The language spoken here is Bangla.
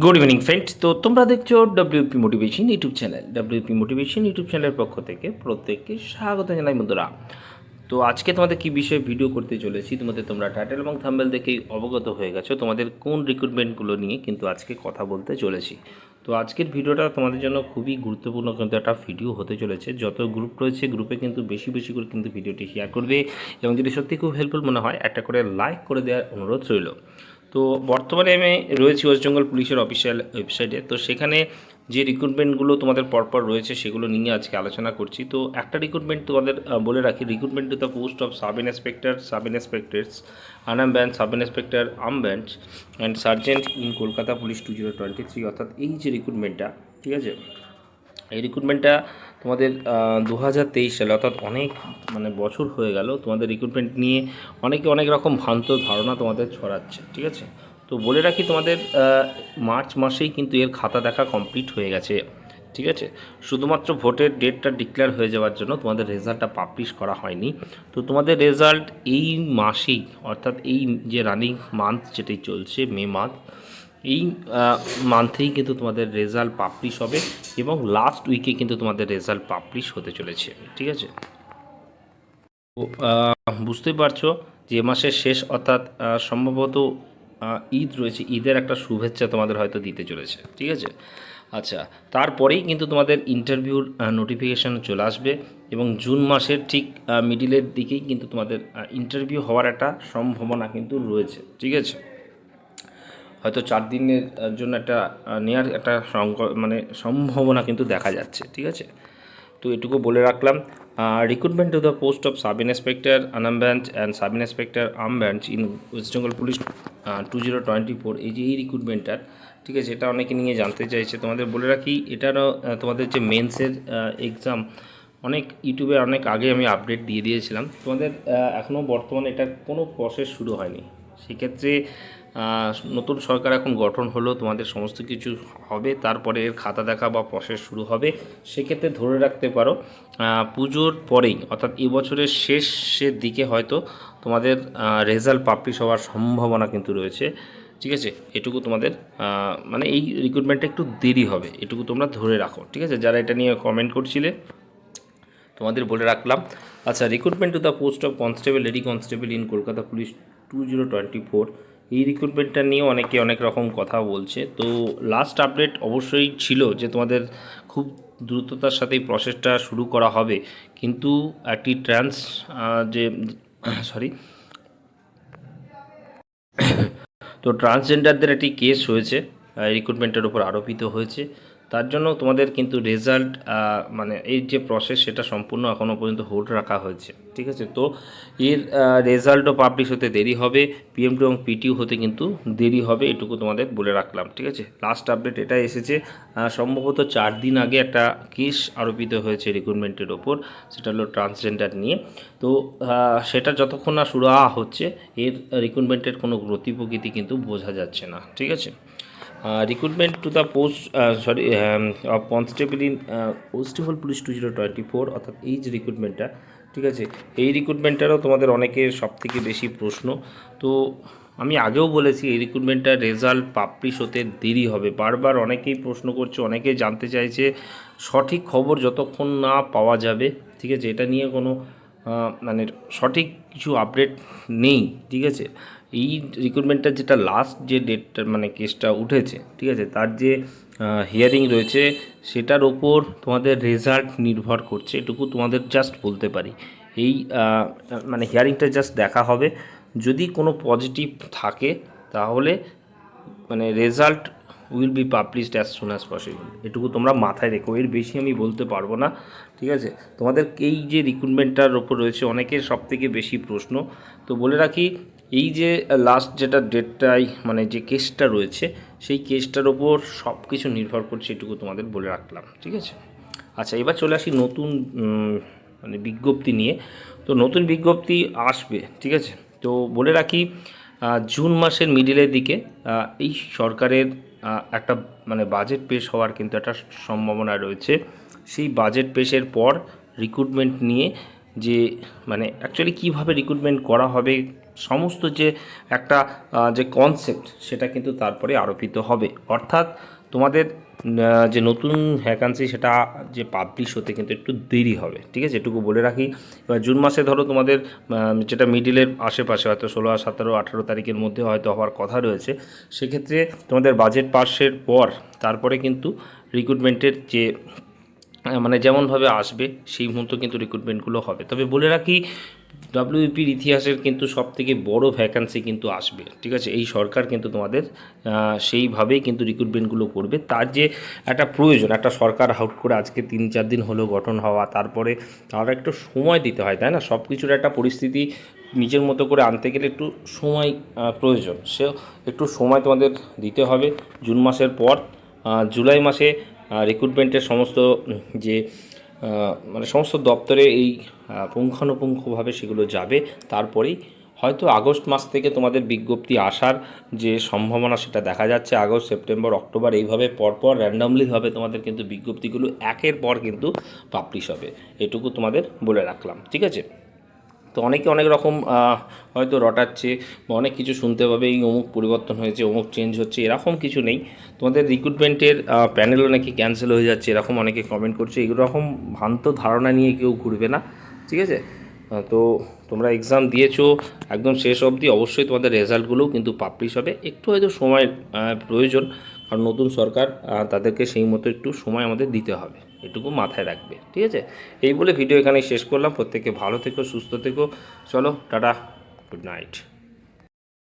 Good evening friends. তো তোমরা দেখছো WP motivation YouTube channel. WP motivation YouTube চ্যানেলের পক্ষ থেকে প্রত্যেককে স্বাগত জানাই বন্ধুরা। তো আজকে তোমাদের কী বিষয়ে ভিডিও করতে চলেছি, তোমরা টাইটেল এবং থাম্বনেল দেখেই অবগত হয়ে গেছো তোমাদের কোন রিক্রুটমেন্টগুলো নিয়ে কিন্তু আজকে কথা বলতে চলেছি। তো আজকের ভিডিওটা তোমাদের জন্য খুবই গুরুত্বপূর্ণ কিন্তু একটা ভিডিও হতে চলেছে। যত গ্রুপ রয়েছে গ্রুপে কিন্তু বেশি বেশি করে কিন্তু ভিডিওটি শেয়ার করবে এবং যদি সত্যি খুব হেল্পফুল মনে হয় একটা করে লাইক করে দেওয়ার অনুরোধ রইল। তো বর্তমানে আমি রয়েছি ওয়েস্ট বেঙ্গল পুলিশের অফিসিয়াল ওয়েবসাইটে। তো সেখানে যে রিক্রুটমেন্টগুলো তোমাদের পরপর রয়েছে সেগুলো নিয়ে আজকে আলোচনা করছি। তো একটা রিক্রুটমেন্ট তোমাদের বলে রাখি, recruitment to the post of sub inspector, sub inspectors Anam band, sub inspector arm band and sergeant in Kolkata police 2023, অর্থাৎ এই যে রিক্রুটমেন্টটা, ঠিক আছে, এই রিক্রুটমেন্টটা তোমাদের 2023 সালে, অর্থাৎ অনেক বছর হয়ে গেল তোমাদের রিক্রুটমেন্ট নিয়ে অনেকে অনেক রকম ভ্রান্ত ধারণা তোমাদের ছড়াচ্ছে, ঠিক আছে। তো বলে রাখি তোমাদের মার্চ মাসেই কিন্তু এর খাতা দেখা কমপ্লিট হয়ে গেছে, ঠিক আছে। শুধুমাত্র ভোটের ডেটটা ডিক্লেয়ার হয়ে যাওয়ার জন্য তোমাদের রেজাল্টটা পাবলিশ করা হয়নি। তো তোমাদের রেজাল্ট এই মাসেই, অর্থাৎ এই যে রানিং মান্থ যেটাই চলছে, মে মান্থ, এই মান্থেই কিন্তু তোমাদের রেজাল্ট পাবলিশ হবে এবং লাস্ট উইকে কিন্তু তোমাদের রেজাল্ট পাবলিশ হতে চলেছে, ঠিক আছে। তো বুঝতেই পারছো যে মাসের শেষ, অর্থাৎ সম্ভবত ঈদ রয়েছে, ঈদের একটা শুভেচ্ছা তোমাদের হয়তো দিতে চলেছে, ঠিক আছে। আচ্ছা, তারপরেই কিন্তু তোমাদের ইন্টারভিউর নোটিফিকেশান চলে আসবে এবং জুন মাসের ঠিক মিডিলের দিকেই কিন্তু তোমাদের ইন্টারভিউ হওয়ার একটা সম্ভাবনা কিন্তু রয়েছে, ঠিক আছে। হয়তো 4 দিনের জন্য একটা নেওয়ার একটা সম্ভাবনা কিন্তু দেখা যাচ্ছে, ঠিক আছে। তো এটুকু বলে রাখলাম। Recruitment to the post of sub inspector Anam branch and sub inspector arm branch in West Bengal police 2024, এই যে এই রিক্রুটমেন্টটার, ঠিক আছে, এটা অনেকে নিয়ে জানতে চাইছে। তোমাদের বলে রাখি, এটারও তোমাদের যে মেন্সের এক্সাম অনেক ইউটিউবে অনেক আগে আমি আপডেট দিয়ে দিয়েছিলাম তোমাদের, এখনও বর্তমানে এটার কোনো প্রসেস শুরু হয়নি। সেক্ষেত্রে নতুন সরকার এখন গঠন হলো, তোমাদের সমস্ত কিছু হবে, তারপরে এর খাতা দেখা বা প্রসেস শুরু হবে। সেক্ষেত্রে ধরে রাখতে পারো পুজোর পরেই, অর্থাৎ এবছরের শেষের দিকে হয়তো তোমাদের রেজাল্ট পাবলিশ হওয়ার সম্ভাবনা কিন্তু রয়েছে, ঠিক আছে। এটুকু তোমাদের এই রিক্রুটমেন্টটা একটু দেরি হবে, এটুকু তোমরা ধরে রাখো, ঠিক আছে, যারা এটা নিয়ে কমেন্ট করছিলে তোমাদের বলে রাখলাম। আচ্ছা, recruitment to the post of constable, lady constable in Kolkata police 2024, এই রিক্রুটমেন্টটা নিয়ে অনেকে অনেক রকম কথা বলছে। তো লাস্ট আপডেট অবশ্যই ছিল যে তোমাদের খুব দ্রুততার সাথে এই প্রসেসটা শুরু করা হবে, কিন্তু একটি তো ট্রান্সজেন্ডারদের একটি কেস হয়েছে, রিক্রুটমেন্টের উপর আরোপিত হয়েছে। তার জন্য তোমাদের কিন্তু রেজাল্ট এই যে প্রসেস সেটা সম্পূর্ণ এখনও পর্যন্ত হোল্ড রাখা হয়েছে, ঠিক আছে। তো এর রেজাল্টও পাবলিশ হতে দেরি হবে, PM2 এবং PTU হতে কিন্তু দেরি হবে, এটুকু তোমাদের বলে রাখলাম, ঠিক আছে। লাস্ট আপডেট এটা এসেছে, সম্ভবত 4 দিন আগে একটা কেস আরোপিত হয়েছে রিক্রুটমেন্টের ওপর, সেটা হলো ট্রান্সজেন্ডার নিয়ে। তো সেটা যতক্ষণ না শুরু হচ্ছে, এর রিক্রুটমেন্টের কোনো গতি প্রকৃতি কিন্তু বোঝা যাচ্ছে না, ঠিক আছে। Recruitment to the post of constable in West Bengal police 2024, অর্থাৎ এই যে রিক্রুটমেন্টটা, ঠিক আছে, এই রিক্রুটমেন্টটারও তোমাদের অনেকের সবথেকে বেশি প্রশ্ন। তো আমি আগেও বলেছি এই রিক্রুটমেন্টটার রেজাল্ট পাবলিশ হতে দেরি হবে, বারবার অনেকেই প্রশ্ন করছে, অনেকেই জানতে চাইছে। সঠিক খবর যতক্ষণ না পাওয়া যাবে, ঠিক আছে, এটা নিয়ে কোনো সঠিক কিছু আপডেট নেই, ঠিক আছে। এই রিক্রুটমেন্টটার যেটা লাস্ট যে ডেটটা কেসটা উঠেছে, ঠিক আছে, তার যে হিয়ারিং রয়েছে সেটার ওপর তোমাদের রেজাল্ট নির্ভর করছে, এটুকু তোমাদের জাস্ট বলতে পারি। এই হিয়ারিংটা জাস্ট দেখা হবে, যদি কোনো পজিটিভ থাকে তাহলে result will be published as soon as possible, এটুকু তোমরা মাথায় রেখো, এর বেশি আমি বলতে পারবো না, ঠিক আছে। তোমাদের এই যে রিক্রুটমেন্টটার ওপর রয়েছে অনেকের সবথেকে বেশি প্রশ্ন। তো বলে রাখি, এই যে লাস্ট যেটা ডেটটাই যে কেসটা রয়েছে, সেই কেসটার ওপর সব কিছু নির্ভর করছে, এটুকু তোমাদের বলে রাখলাম, ঠিক আছে। আচ্ছা, এবার চলে আসি নতুন বিজ্ঞপ্তি নিয়ে। তো নতুন বিজ্ঞপ্তি আসবে, ঠিক আছে। তো বলে রাখি, জুন মাসের মিডিলের দিকে এই সরকারের একটা বাজেট পেশ হওয়ার কিন্তু একটা সম্ভাবনা রয়েছে। সেই বাজেট পেশের পর রিক্রুটমেন্ট নিয়ে যে অ্যাকচুয়ালি কীভাবে রিক্রুটমেন্ট করা হবে, সমস্ত যে একটা যে কনসেপ্ট সেটা কিন্তু তারপরে আরোপিত হবে। অর্থাৎ তোমাদের যে নতুন ভ্যাকান্সি সেটা যে পাবলিশ হতে কিন্তু একটু দেরি হবে, ঠিক আছে, এটুকু বলে রাখি। এবার জুন মাসে ধরো তোমাদের যেটা মিডিলের আশেপাশে হয়তো 16, 17, 18 তারিখের মধ্যে হয়তো হওয়ার কথা রয়েছে। সেক্ষেত্রে তোমাদের বাজেট পাসের পর তারপরে কিন্তু রিক্রুটমেন্টের যে মানে যেমনভাবে আসবে সেই মতো কিন্তু রিক্রুটমেন্টগুলো হবে। তবে বলে রাখি ডব্লিউপির ইতিহাসের কিন্তু সবথেকে বড় ভ্যাকান্সি কিন্তু আসবে, ঠিক আছে। এই সরকার কিন্তু তোমাদের সেইভাবেই কিন্তু রিক্রুটমেন্টগুলো করবে। তার যে একটা প্রয়োজন, একটা সরকার হাউট করে আজকে 3-4 দিন হলো গঠন হওয়া, তারপরে তারা একটু সময় দিতে হয়, তাই না? সব কিছুর একটা পরিস্থিতি নিজের মতো করে আনতে গেলে একটু সময় প্রয়োজন। সে একটু সময় তোমাদের দিতে হবে। জুন মাসের পর জুলাই মাসে রিক্রুটমেন্টের সমস্ত যে মানে সমস্ত দপ্তরে এই পুঙ্খানুপুঙ্খভাবে সেগুলো যাবে। তারপরেই হয়তো আগস্ট মাস থেকে তোমাদের বিজ্ঞপ্তি আসার যে সম্ভাবনা সেটা দেখা যাচ্ছে। আগস্ট, সেপ্টেম্বর, অক্টোবর এইভাবে পরপর র্যান্ডমলিভাবে তোমাদের কিন্তু বিজ্ঞপ্তিগুলো একের পর কিন্তু পাবলিশ হবে। এটুকু তোমাদের বলে রাখলাম, ঠিক আছে। তো অনেকে অনেক রকম হয়তো রটাচ্ছে বা অনেক কিছু শুনতে পাবে, এই অমুক পরিবর্তন হয়েছে, অমুক চেঞ্জ হচ্ছে, এরকম কিছু নেই। তোমাদের রিক্রুটমেন্টের প্যানেলও নাকি ক্যান্সেল হয়ে যাচ্ছে, এরকম অনেকে কমেন্ট করছে। এরকম ভ্রান্ত ধারণা নিয়ে কেউ ঘুরবে না, ঠিক আছে। তো তোমরা এক্সাম দিয়েছো একদম শেষ অবধি, অবশ্যই তোমাদের রেজাল্টগুলোও কিন্তু পাবলিশ হবে। একটু হয়তো সময় প্রয়োজন, কারণ নতুন সরকার, তাদেরকে সেই মতো একটু সময় আমাদের দিতে হবে, এটুকু মাথায় রাখবে, ঠিক আছে। এই বলে ভিডিও এখানেই শেষ করলাম। প্রত্যেকে ভালো থেকো, সুস্থ থেকো। চলো টাটা, গুড নাইট।